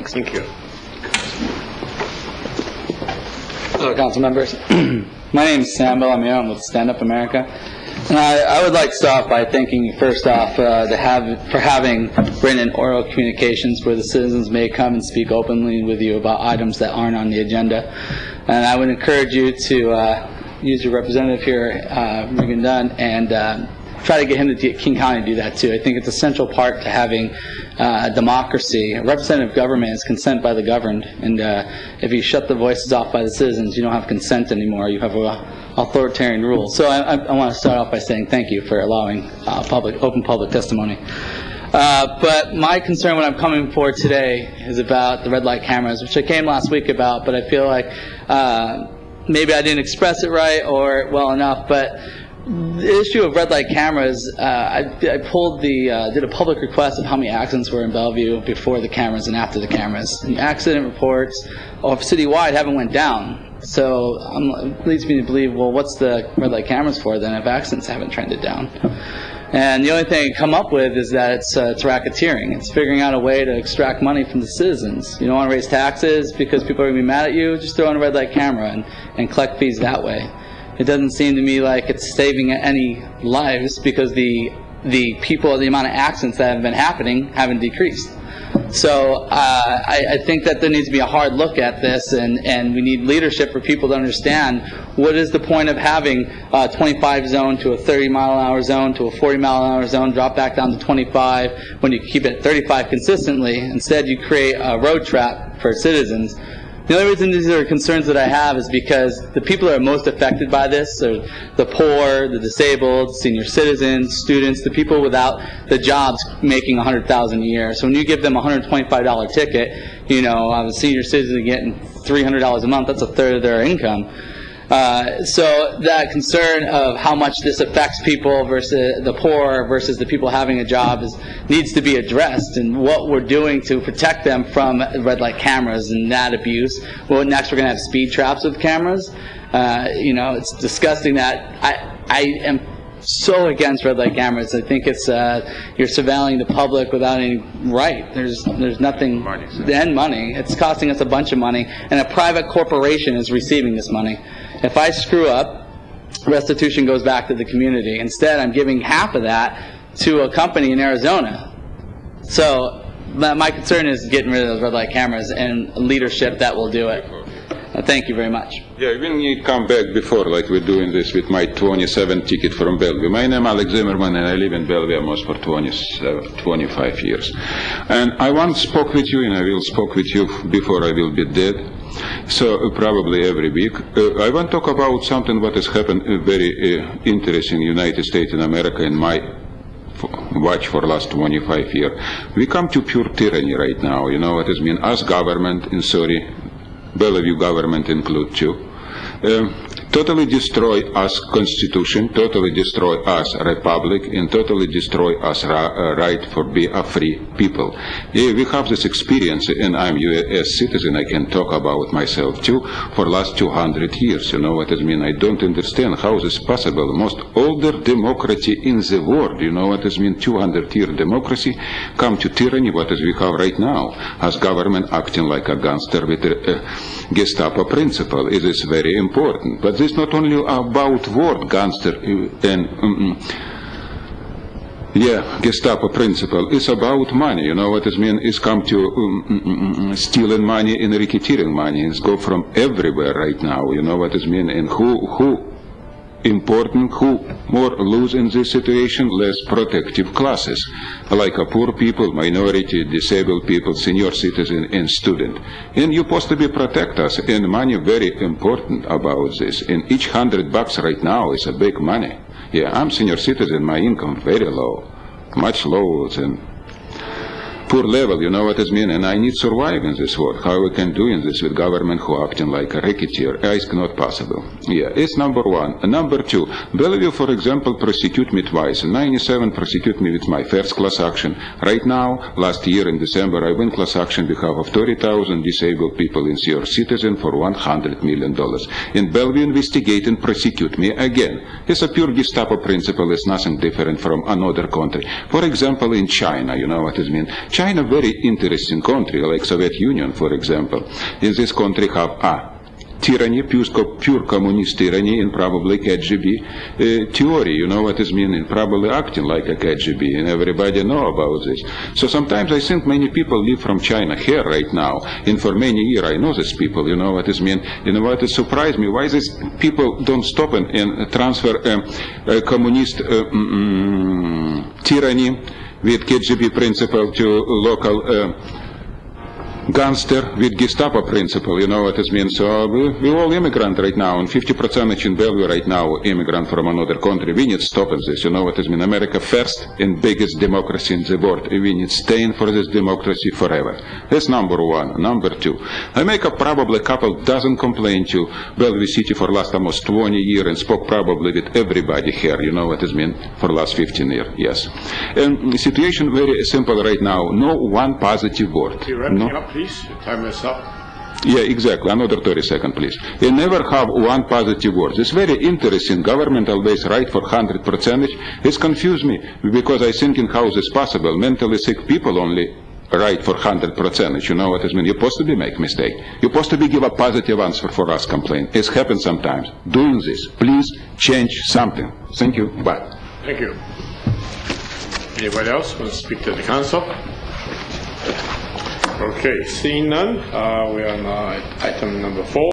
Thanks. Thank you. Hello, council members. My name is Sam Bellevue. I'm with StandUP-America. And I would like to start off by thanking you first off for having written and oral communications where the citizens may come and speak openly with you about items that aren't on the agenda. And I would encourage you to use your representative here, Regan Dunn, and try to get him to King County to do that too. I think it's a central part to having democracy. A representative government is consent by the governed, and if you shut the voices off by the citizens, you don't have consent anymore. You have authoritarian rule. So I want to start off by saying thank you for allowing open public testimony. But my concern when I'm coming forward today is about the red light cameras, which I came last week about, but I feel like maybe I didn't express it right or well enough. But the issue of red light cameras, I did a public request of how many accidents were in Bellevue before the cameras and after the cameras. And accident reports citywide haven't went down. So it leads me to believe, well, what's the red light cameras for then if accidents haven't trended down? And the only thing I come up with is that it's racketeering. It's figuring out a way to extract money from the citizens. You don't want to raise taxes because people are going to be mad at you, just throw in a red light camera and collect fees that way. It doesn't seem to me like it's saving any lives because the amount of accidents that have been happening haven't decreased. So I think that there needs to be a hard look at this, and we need leadership for people to understand what is the point of having a 25 zone to a 30-mile-an-hour zone to a 40-mile-an-hour zone, drop back down to 25 when you keep it at 35 consistently. Instead, you create a road trap for citizens. The only reason these are concerns that I have is because the people that are most affected by this are the poor, the disabled, senior citizens, students, the people without the jobs making $100,000 a year. So when you give them a $125 ticket, you know, a senior citizen getting $300 a month, that's a third of their income. So that concern of how much this affects people versus the poor versus the people having a job needs to be addressed, and what we're doing to protect them from red light cameras and that abuse. Well, next we're going to have speed traps with cameras. You know, it's disgusting that I am so against red light cameras. I think it's you're surveilling the public without any right. There's nothing. Money. It's costing us a bunch of money, and a private corporation is receiving this money. If I screw up, restitution goes back to the community. Instead, I'm giving half of that to a company in Arizona. So my concern is getting rid of those red light cameras and leadership that will do it. Thank you very much. Yeah, when you come back before, like we're doing this with my 27 ticket from Bellevue. My name is Alex Zimmerman, and I live in Bellevue almost for 25 years. And I once spoke with you, and I will speak with you before I will be dead. So probably every week. I want to talk about something what has happened very interesting in the United States and America in my watch for last 25 years. We come to pure tyranny right now. You know what it means? Us government, and sorry, Bellevue government include too. Totally destroy us constitution, totally destroy us republic, and totally destroy us right for be a free people. Yeah, we have this experience, and I'm U.S. citizen, I can talk about myself too, for last 200 years, you know what I mean? I don't understand how this is possible. Most older democracy in the world, you know what I mean? 200-year democracy come to tyranny, what is we have right now, as government acting like a gangster with Gestapo principle. It is very important. But this is not only about word gangster and Gestapo principle. It's about money. You know what it means? It's come to stealing money and racketeering money. It's go from everywhere right now. You know what it means? And who important, who more lose in this situation? Less protective classes, like poor people, minority, disabled people, senior citizen, and student. And you're supposed to be protect us, and money very important about this. And each $100 right now is a big money. Yeah, I'm senior citizen, my income very low, much lower than poor level, you know what I mean, and I need to survive in this world. How we can do in this with government who acting like a racketeer? It's not possible. Yeah, it's number one. Number two, Bellevue, for example, prosecute me twice. In 97, prosecute me with my first class action. Right now, last year in December, I win class action on behalf of 30,000 disabled people in senior citizen for $100 million. In Bellevue, investigate and prosecute me again. It's a pure Gestapo principle. It's nothing different from another country. For example, in China, you know what I mean? China, very interesting country, like Soviet Union, for example. In this country have tyranny, pure communist tyranny, and probably KGB theory, you know what it means, and probably acting like a KGB, and everybody know about this. So sometimes I think many people live from China here right now, and for many years I know these people, you know what it means. You know what it surprised me, why these people don't stop and transfer communist tyranny with KGB principle to local gangster with Gestapo principle, you know what it means. So we all immigrant right now, and 50% in Bellevue right now immigrant from another country. We need stopping this, you know what it means. America first and biggest democracy in the world. We need staying for this democracy forever. That's number one. Number two, I make a probably couple dozen complaints to Bellevue City for last almost 20 years and spoke probably with everybody here, you know what it means, for last 15 years, yes. And the situation very simple right now. No one positive word. Please, time is up. Yeah, exactly. Another 30 seconds, please. You never have one positive word. It's very interesting. Government always right for 100%. It's confused me because I thinking how is this possible. Mentally sick people only right for 100%. You know what it means? You're supposed to be make mistake. You're supposed to be give a positive answer for us complaint. It's happened sometimes. Doing this, please change something. Thank you. Bye. Thank you. Anybody else want to speak to the council? Okay, seeing none, we are now at item number 4.